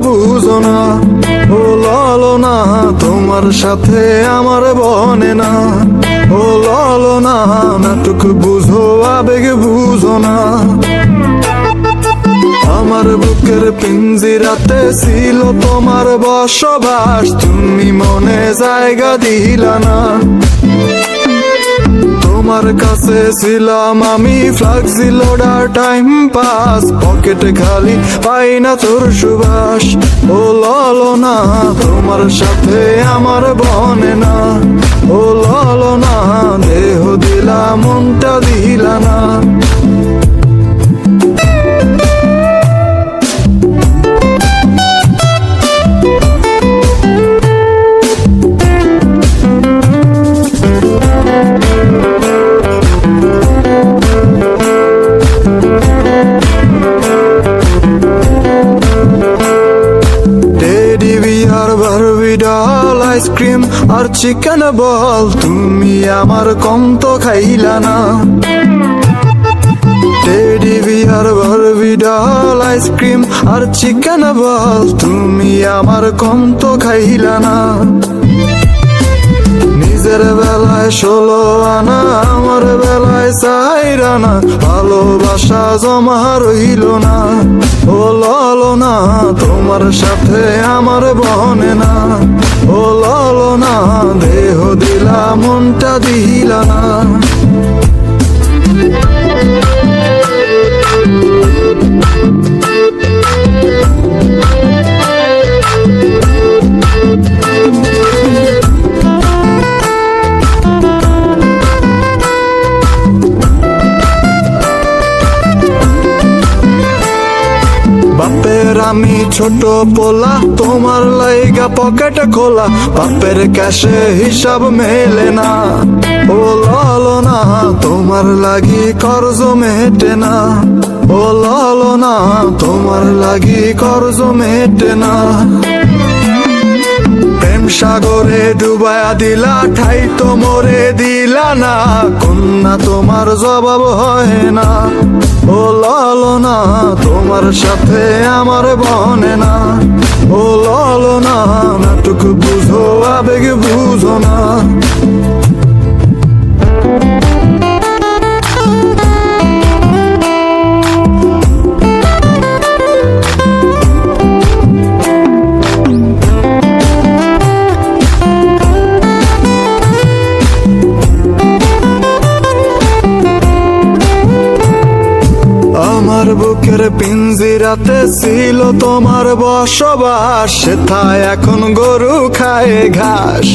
বুঝো না। ও ললনা তোমার সাথে আমার বনে না। ও ললনা নাটক বুঝো আবেগ বুঝো না। আমার বুকের পিঞ্জিরাতে ছিল তোমার বসবাস, তুমি মনে জায়গা দিলা না। তোমার কাছে ছিলাম আমি ফ্লাক্সি লোডার টাইম পাস, পকেটে খালি পাই না তোর সুবাস। ও ললনা তোমার সাথে আমার বনে না। ও ললনা দেহ দিলা মনটা দিলা না। আইসক্রিম আর চিকেন বল, তুমি আমার কম তো খাইলা না। Teddy bear Barbie doll ice cream আর চিকেন বল, তুমি আমার কম তো খাইলা না। নিজের বেলায় 16 আনা, আমার বেলায় 4 আনা, ভালোবাসা জমা রইল না। ও ললনা তোমার সাথে আমার বনে না। ও ললনা দেহ দিলা মনটা দিলা না। বাপের আমি ছোট পোলা, তোমার লাইগা পকেট খোলা, বাপের ক্যাশে হিসাব মেলে না। ও ললনা তোমার লাগি কর্জ মেটে না। ও ললনা তোমার লাগি কর্জ মেটে না। প্রেম সাগরে ডুবায়া দিলা, ঠাই তো মরে দিলা না, কন্যা তোমার জবাব হয় না। ও ললনা তোমার সাথে আমার বনে না। ও ললনা নাটক বুঝো আবেগ বুঝো না। আমার বুকের পিঞ্জিরাতে ছিল তোমার বসবাস, সেথায় এখন গরু খায় ঘাস।